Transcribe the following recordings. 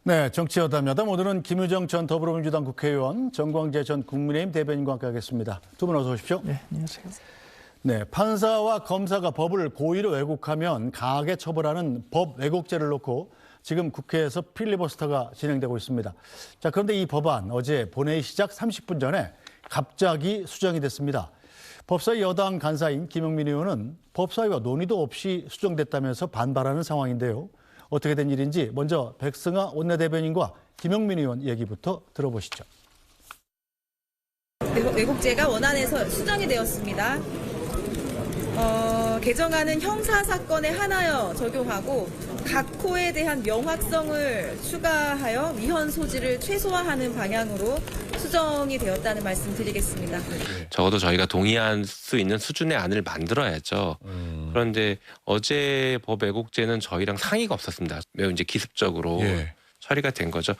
네, 정치여담야담 오늘은 김유정 전 더불어민주당 국회의원, 정광재 전 국민의힘 대변인과 함께하겠습니다. 두 분 어서 오십시오. 네, 안녕하세요. 네, 판사와 검사가 법을 고의로 왜곡하면 강하게 처벌하는 법 왜곡죄를 놓고 지금 국회에서 필리버스터가 진행되고 있습니다. 자, 그런데 이 법안 어제 본회의 시작 30분 전에 갑자기 수정이 됐습니다. 법사위 여당 간사인 김영민 의원은 법사위와 논의도 없이 수정됐다면서 반발하는 상황인데요. 어떻게 된 일인지 먼저 백승아 원내대변인과 김영민 의원 얘기부터 들어보시죠. 왜곡죄가 원안에서 수정이 되었습니다. 개정안은 형사사건에 한하여 적용하고 각 코에 대한 명확성을 추가하여 위헌 소지를 최소화하는 방향으로 수정이 되었다는 말씀 드리겠습니다. 적어도 저희가 동의할 수 있는 수준의 안을 만들어야죠. 그런데 어제 법 왜곡죄는 저희랑 상의가 없었습니다. 매우 이제 기습적으로 처리가 된 거죠.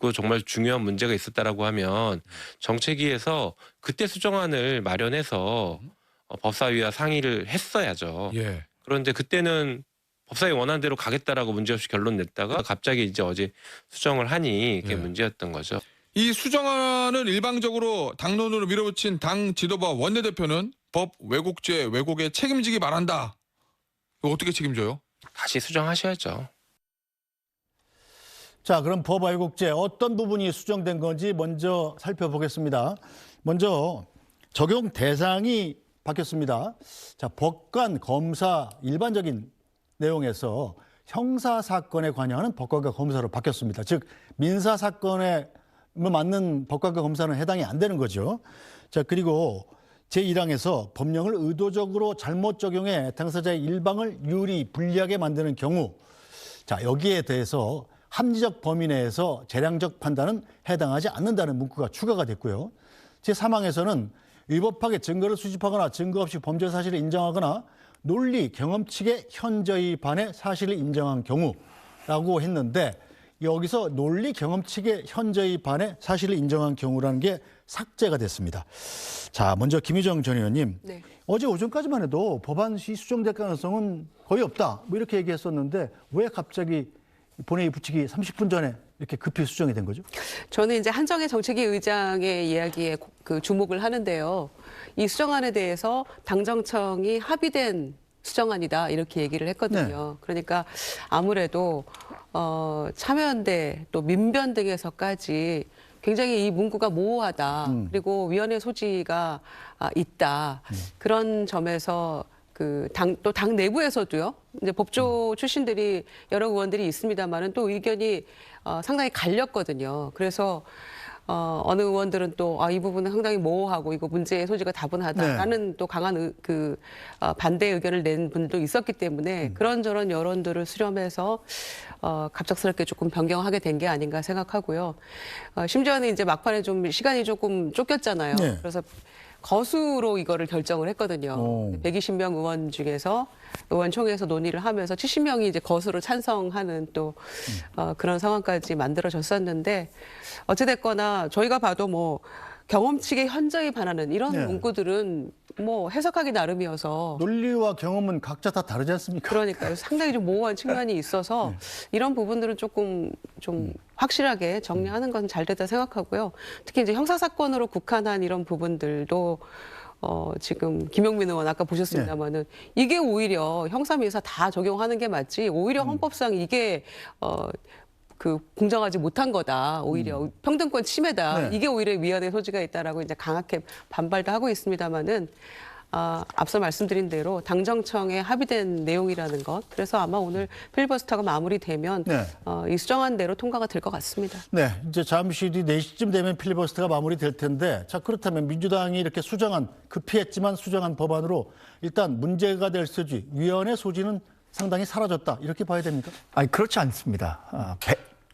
그 정말 중요한 문제가 있었다라고 하면 정책위에서 그때 수정안을 마련해서 법사위와 상의를 했어야죠. 그런데 그때는 법사위 원안대로 가겠다라고 문제없이 결론 냈다가 갑자기 이제 어제 수정을 하니 그게 문제였던 거죠. 이 수정안을 일방적으로 당론으로 밀어붙인 당 지도부와 원내대표는 법 왜곡죄 왜곡에 책임지기 바란다. 이거 어떻게 책임져요? 다시 수정하셔야죠. 자, 그럼 법 왜곡죄 어떤 부분이 수정된 건지 먼저 살펴보겠습니다. 먼저 적용 대상이 바뀌었습니다. 자, 법관, 검사 일반적인 내용에서 형사사건에 관여하는 법관과 검사로 바뀌었습니다. 즉 민사사건에 맞는 법관과 검사는 해당이 안 되는 거죠. 자, 그리고 제1항에서 법령을 의도적으로 잘못 적용해 당사자의 일방을 유리, 불리하게 만드는 경우, 자, 여기에 대해서 합리적 범위 내에서 재량적 판단은 해당하지 않는다는 문구가 추가가 됐고요. 제3항에서는 위법하게 증거를 수집하거나 증거 없이 범죄 사실을 인정하거나 논리, 경험칙에 현저히 반해 사실을 인정한 경우라고 했는데 여기서 논리, 경험칙에 현저히 반해 사실을 인정한 경우라는 게 삭제가 됐습니다. 자, 먼저 김유정 전 의원님. 네. 어제 오전까지만 해도 법안이 수정될 가능성은 거의 없다. 뭐 이렇게 얘기했었는데 왜 갑자기 본회의 붙이기 30분 전에 이렇게 급히 수정이 된 거죠? 저는 이제 한정혜 정책위 의장의 이야기에 주목을 하는데요. 이 수정안에 대해서 당정청이 합의된 수정안이다 이렇게 얘기를 했거든요. 네. 그러니까 아무래도 참여연대 또 민변 등에서까지 굉장히 이 문구가 모호하다. 그리고 위헌의 소지가 있다. 그런 점에서 또 당 내부에서도요. 이제 법조 출신들이 여러 의원들이 있습니다만은 또 의견이 상당히 갈렸거든요. 그래서 어느 의원들은 또 이 부분은 상당히 모호하고 이거 문제의 소지가 다분하다라는 또 강한 반대 의견을 낸 분도 있었기 때문에 그런저런 여론들을 수렴해서 갑작스럽게 조금 변경하게 된 게 아닌가 생각하고요. 심지어는 이제 막판에 좀 시간이 조금 쫓겼잖아요. 네. 그래서 거수로 이거를 결정을 했거든요. 120명 의원 중에서 의원총회에서 논의를 하면서 70명이 이제 거수로 찬성하는 또 그런 상황까지 만들어졌었는데 어찌됐거나 저희가 봐도 뭐 경험칙에 현저히 반하는 이런 문구들은 뭐 해석하기 나름이어서 논리와 경험은 각자 다 다르지 않습니까? 그러니까요. 상당히 좀 모호한 측면이 있어서 이런 부분들은 조금 좀 확실하게 정리하는 건 잘 됐다 생각하고요. 특히 이제 형사사건으로 국한한 이런 부분들도 지금 김용민 의원 아까 보셨습니다마는 이게 오히려 형사민사 다 적용하는 게 맞지 오히려 헌법상 이게 공정하지 못한 거다. 오히려 평등권 침해다. 이게 오히려 위헌의 소지가 있다라고 이제 강하게 반발도 하고 있습니다만은 앞서 말씀드린 대로 당정청에 합의된 내용이라는 것. 그래서 아마 오늘 필리버스터가 마무리되면 이 수정안대로 통과가 될 것 같습니다. 네, 이제 잠시 뒤 4시쯤 되면 필리버스터가 마무리될 텐데 자, 그렇다면 민주당이 이렇게 수정한 급히 했지만 수정한 법안으로 일단 문제가 될 소지, 위헌의 소지는 상당히 사라졌다. 이렇게 봐야 됩니까? 아니, 그렇지 않습니다.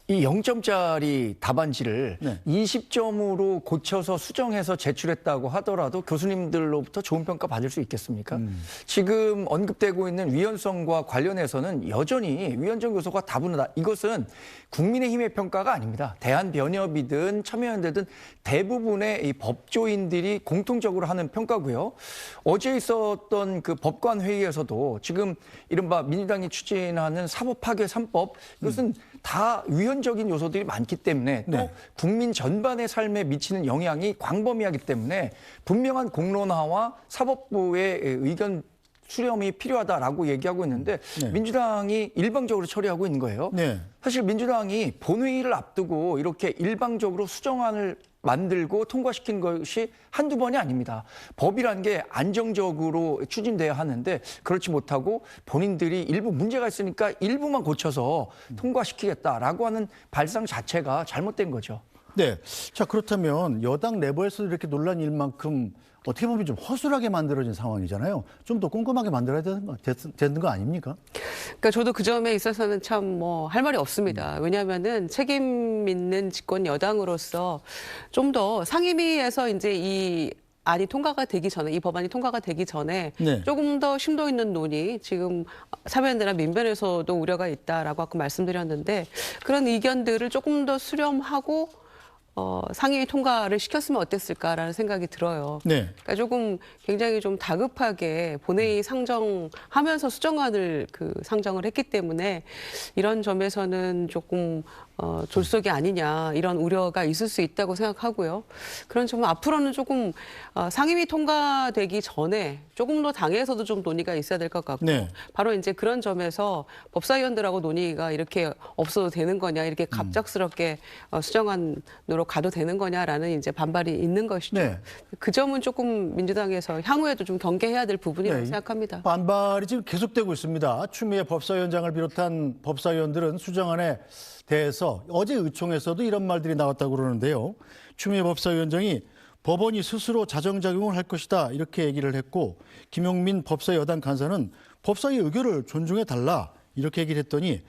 이 0점짜리 답안지를 20점으로 고쳐서 수정해서 제출했다고 하더라도 교수님들로부터 좋은 평가 받을 수 있겠습니까? 지금 언급되고 있는 위헌성과 관련해서는 여전히 위헌적 요소가 다분하다. 이것은 국민의힘의 평가가 아닙니다. 대한변협이든 참여연대든 대부분의 이 법조인들이 공통적으로 하는 평가고요. 어제 있었던 그 법관 회의에서도 지금 이른바 민주당이 추진하는 사법파괴 3법 이것은 다 위헌 금전적인 요소들이 많기 때문에 또 네. 국민 전반의 삶에 미치는 영향이 광범위하기 때문에 분명한 공론화와 사법부의 의견 수렴이 필요하다라고 얘기하고 있는데 네. 민주당이 일방적으로 처리하고 있는 거예요. 네. 사실 민주당이 본회의를 앞두고 이렇게 일방적으로 수정안을 만들고 통과시킨 것이 한두 번이 아닙니다. 법이란 게 안정적으로 추진돼야 하는데 그렇지 못하고 본인들이 일부 문제가 있으니까 일부만 고쳐서 통과시키겠다라고 하는 발상 자체가 잘못된 거죠. 네. 자, 그렇다면 여당 내부에서 이렇게 논란이 일 만큼 어떻게 보면 좀 허술하게 만들어진 상황이잖아요. 좀 더 꼼꼼하게 만들어야 되는 거 아닙니까? 그러니까 저도 그 점에 있어서는 참 뭐 할 말이 없습니다. 왜냐하면은 책임 있는 집권 여당으로서 좀 더 상임위에서 이제 이 안이 통과가 되기 전에, 이 법안이 통과가 되기 전에 네. 조금 더 심도 있는 논의, 지금 참여연대나 민변에서도 우려가 있다라고 아까 말씀드렸는데 그런 의견들을 조금 더 수렴하고 상임위 통과를 시켰으면 어땠을까라는 생각이 들어요. 네. 그러니까 조금 굉장히 좀 다급하게 본회의 상정하면서 수정안을 상정을 했기 때문에 이런 점에서는 조금 졸속이 아니냐 이런 우려가 있을 수 있다고 생각하고요. 그런 점은 앞으로는 조금 상임위 통과되기 전에 조금 더 당에서도 좀 논의가 있어야 될 것 같고 네. 바로 이제 그런 점에서 법사위원들하고 논의가 이렇게 없어도 되는 거냐 이렇게 갑작스럽게 수정안으로 가도 되는 거냐라는 이제 반발이 있는 것이죠. 네. 그 점은 조금 민주당에서 향후에도 좀 경계해야 될 부분이라고 네. 생각합니다. 반발이 지금 계속되고 있습니다. 추미애 법사위원장을 비롯한 법사위원들은 수정안에 대해서 어제 의총에서도 이런 말들이 나왔다고 그러는데요. 추미애 법사위원장이 법원이 스스로 자정작용을 할 것이다 이렇게 얘기를 했고 김용민 법사여당 간사는 법사위 의견을 존중해달라 이렇게 얘기를 했더니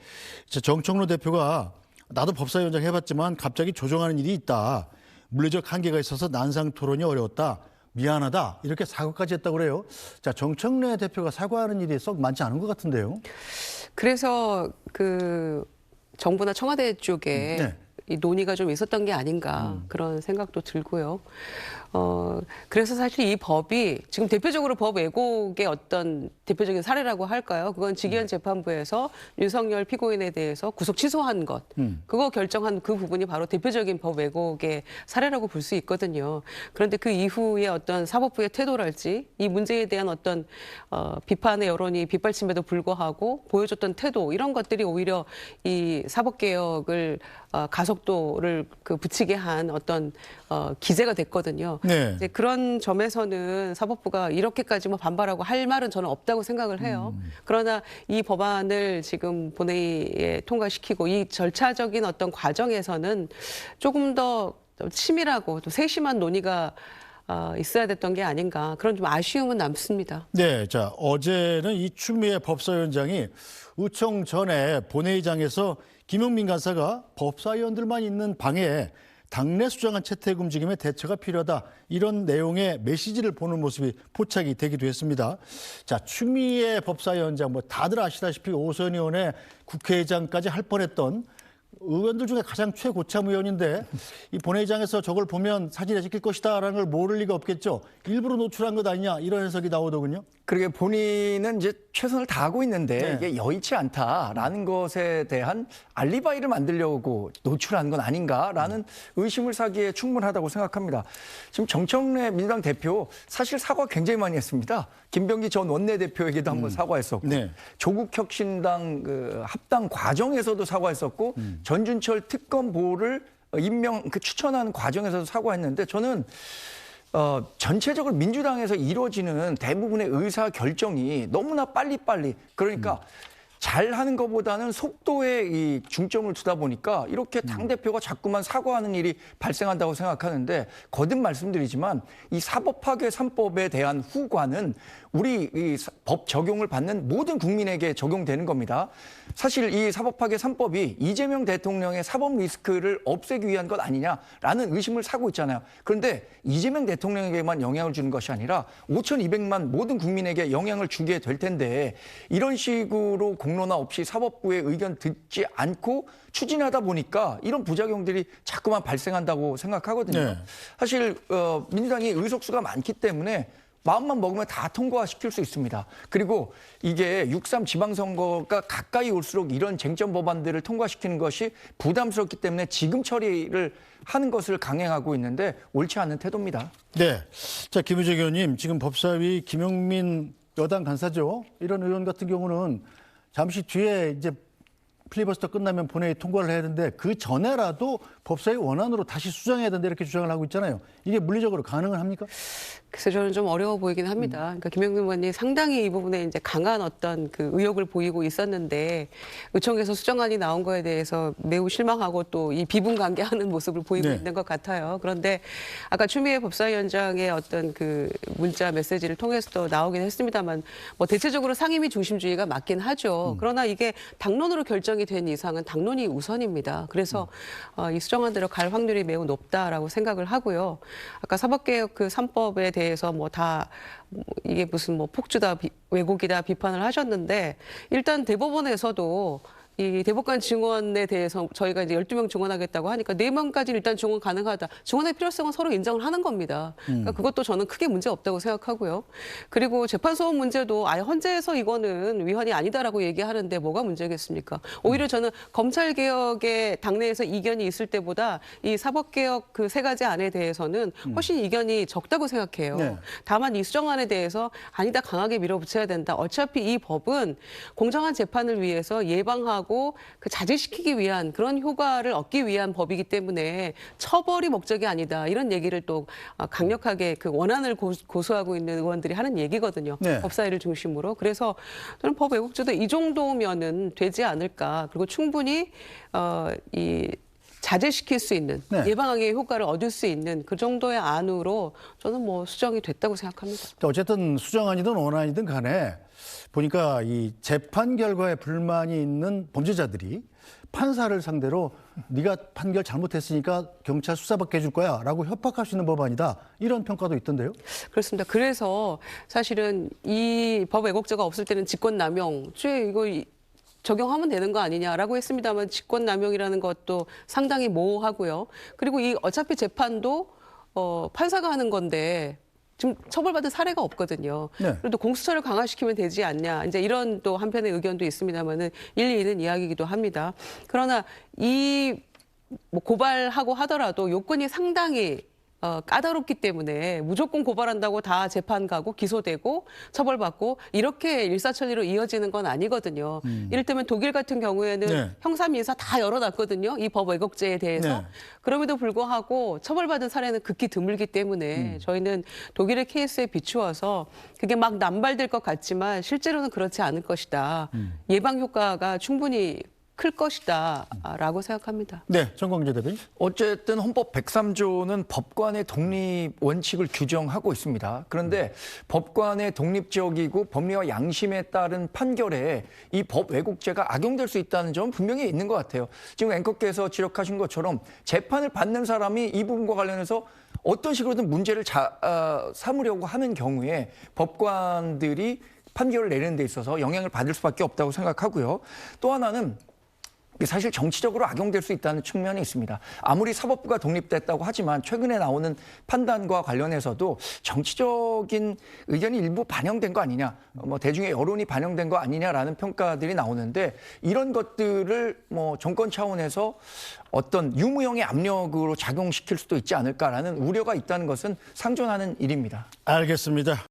정청로 대표가 나도 법사위원장 해봤지만 갑자기 조정하는 일이 있다. 물리적 한계가 있어서 난상 토론이 어려웠다. 미안하다. 이렇게 사과까지 했다고 그래요. 자, 정청래 대표가 사과하는 일이 썩 많지 않은 것 같은데요. 그래서 정부나 청와대 쪽에 네. 이 논의가 좀 있었던 게 아닌가 그런 생각도 들고요. 그래서 사실 이 법이 지금 대표적으로 법 왜곡의 어떤 대표적인 사례라고 할까요? 그건 직위원 재판부에서 윤석열 피고인에 대해서 구속 취소한 것, 그거 결정한 그 부분이 바로 대표적인 법 왜곡의 사례라고 볼 수 있거든요. 그런데 그 이후에 어떤 사법부의 태도랄지 이 문제에 대한 어떤 비판의 여론이 빗발침에도 불구하고 보여줬던 태도 이런 것들이 오히려 이 사법개혁을 가속도를 붙이게 한 어떤 기제가 됐거든요. 네. 이제 그런 점에서는 사법부가 이렇게까지 뭐 반발하고 할 말은 저는 없다고 생각을 해요. 그러나 이 법안을 지금 본회의에 통과시키고 이 절차적인 어떤 과정에서는 조금 더 치밀하고 또 세심한 논의가 있어야 됐던 게 아닌가 그런 좀 아쉬움은 남습니다. 네, 자 어제는 이 추미애 법사위원장이 의총 전에 본회의장에서 김용민 간사가 법사위원들만 있는 방에 당내 수정안 채택 움직임에 대처가 필요하다 이런 내용의 메시지를 보는 모습이 포착이 되기도 했습니다. 자 추미애 법사위원장 뭐 다들 아시다시피 오선 의원의 국회의장까지 할 뻔했던 의원들 중에 가장 최고참 의원인데 이 본회의장에서 저걸 보면 사진에 찍힐 것이다라는 걸 모를 리가 없겠죠. 일부러 노출한 것 아니냐 이런 해석이 나오더군요. 그러게 본인은 이제 최선을 다하고 있는데 네. 이게 여의치 않다라는 것에 대한 알리바이를 만들려고 노출한 건 아닌가라는 의심을 사기에 충분하다고 생각합니다. 지금 정청래 민주당 대표 사실 사과 굉장히 많이 했습니다. 김병기 전 원내대표에게도 한번 사과했었고 네. 조국혁신당 합당 과정에서도 사과했었고 전준철 특검보를 추천하는 과정에서도 사과했는데 저는 전체적으로 민주당에서 이루어지는 대부분의 의사 결정이 너무나 빨리빨리 그러니까 잘하는 것보다는 속도에 이 중점을 두다 보니까 이렇게 당대표가 자꾸만 사과하는 일이 발생한다고 생각하는데 거듭 말씀드리지만 이 사법파괴 3법에 대한 후과는 우리 이 법 적용을 받는 모든 국민에게 적용되는 겁니다. 사실 이 사법파괴 3법이 이재명 대통령의 사법 리스크를 없애기 위한 것 아니냐라는 의심을 사고 있잖아요. 그런데 이재명 대통령에게만 영향을 주는 것이 아니라 5,200만 모든 국민에게 영향을 주게 될 텐데 이런 식으로 공론화 없이 사법부의 의견 듣지 않고 추진하다 보니까 이런 부작용들이 자꾸만 발생한다고 생각하거든요. 네. 사실 민주당이 의석수가 많기 때문에 마음만 먹으면 다 통과시킬 수 있습니다. 그리고 이게 6.3 지방선거가 가까이 올수록 이런 쟁점 법안들을 통과시키는 것이 부담스럽기 때문에 지금 처리를 하는 것을 강행하고 있는데 옳지 않은 태도입니다. 네. 자, 김우재 의원님, 지금 법사위 김용민 여당 간사죠. 이런 의원 같은 경우는 잠시 뒤에 이제 필리버스터 끝나면 본회의 통과를 해야 되는데 그 전에라도 법사위 원안으로 다시 수정해야 된다 이렇게 주장을 하고 있잖아요. 이게 물리적으로 가능은 합니까? 그래서 저는 좀 어려워 보이긴 합니다. 그러니까 김영민 의원이 상당히 이 부분에 이제 강한 어떤 그 의욕을 보이고 있었는데 의총에서 수정안이 나온 거에 대해서 매우 실망하고 또 이 비분관계하는 모습을 보이고 네. 있는 것 같아요. 그런데 아까 추미애 법사위원장의 어떤 그 문자 메시지를 통해서도 나오긴 했습니다만 뭐 대체적으로 상임위 중심주의가 맞긴 하죠. 그러나 이게 당론으로 결정이 된 이상은 당론이 우선입니다. 그래서 이 수정안대로 갈 확률이 매우 높다라고 생각을 하고요. 아까 사법개혁 그 3법에 대해서 뭐 다 이게 무슨 뭐 폭주다 왜곡이다 비판을 하셨는데 일단 대법원에서도 이 대법관 증언에 대해서 저희가 이제 12명 증언하겠다고 하니까 4명까지는 일단 증언 가능하다. 증언의 필요성은 서로 인정을 하는 겁니다. 그러니까 그것도 저는 크게 문제 없다고 생각하고요. 그리고 재판소원 문제도 아예 헌재에서 이거는 위헌이 아니다라고 얘기하는데 뭐가 문제겠습니까? 오히려 저는 검찰개혁에 당내에서 이견이 있을 때보다 이 사법개혁 그 3가지 안에 대해서는 훨씬 이견이 적다고 생각해요. 네. 다만 이 수정안에 대해서 아니다 강하게 밀어붙여야 된다. 어차피 이 법은 공정한 재판을 위해서 예방하고 그 자제시키기 위한 그런 효과를 얻기 위한 법이기 때문에 처벌이 목적이 아니다. 이런 얘기를 또 강력하게 그 원안을 고수하고 있는 의원들이 하는 얘기거든요. 네. 법사위를 중심으로. 그래서 저는 법 왜곡죄도 이 정도면은 되지 않을까. 그리고 충분히 이 자제시킬 수 있는 네. 예방하기의 효과를 얻을 수 있는 그 정도의 안으로 저는 뭐 수정이 됐다고 생각합니다. 어쨌든 수정안이든 원안이든 간에 보니까 이 재판 결과에 불만이 있는 범죄자들이 판사를 상대로 네가 판결 잘못했으니까 경찰 수사받게 해줄 거야 라고 협박할 수 있는 법안이다. 이런 평가도 있던데요. 그렇습니다. 그래서 사실은 이 법 왜곡죄가 없을 때는 직권남용죄 이거 적용하면 되는 거 아니냐라고 했습니다만 직권남용이라는 것도 상당히 모호하고요. 그리고 이 어차피 재판도 판사가 하는 건데 지금 처벌받은 사례가 없거든요. 네. 그래도 공수처를 강화시키면 되지 않냐. 이제 이런 또 한편의 의견도 있습니다만은 일리 있는 이야기이기도 합니다. 그러나 이 뭐 고발하고 하더라도 요건이 상당히 까다롭기 때문에 무조건 고발한다고 다 재판 가고 기소되고 처벌받고 이렇게 일사천리로 이어지는 건 아니거든요. 이를테면 독일 같은 경우에는 네. 형사 민사 다 열어놨거든요. 이 법 왜곡죄에 대해서. 네. 그럼에도 불구하고 처벌받은 사례는 극히 드물기 때문에 저희는 독일의 케이스에 비추어서 그게 막 남발될 것 같지만 실제로는 그렇지 않을 것이다. 예방 효과가 충분히 클 것이다라고 생각합니다. 네, 정광재 대변인. 어쨌든 헌법 103조는 법관의 독립 원칙을 규정하고 있습니다. 그런데 법관의 독립적이고 법리와 양심에 따른 판결에 이 법 왜곡죄가 악용될 수 있다는 점은 분명히 있는 것 같아요. 지금 앵커께서 지적하신 것처럼 재판을 받는 사람이 이 부분과 관련해서 어떤 식으로든 문제를 삼으려고 하는 경우에 법관들이 판결을 내리는 데 있어서 영향을 받을 수밖에 없다고 생각하고요. 또 하나는 사실 정치적으로 악용될 수 있다는 측면이 있습니다. 아무리 사법부가 독립됐다고 하지만 최근에 나오는 판단과 관련해서도 정치적인 의견이 일부 반영된 거 아니냐, 뭐 대중의 여론이 반영된 거 아니냐라는 평가들이 나오는데 이런 것들을 뭐 정권 차원에서 어떤 유무형의 압력으로 작용시킬 수도 있지 않을까라는 우려가 있다는 것은 상존하는 일입니다. 알겠습니다.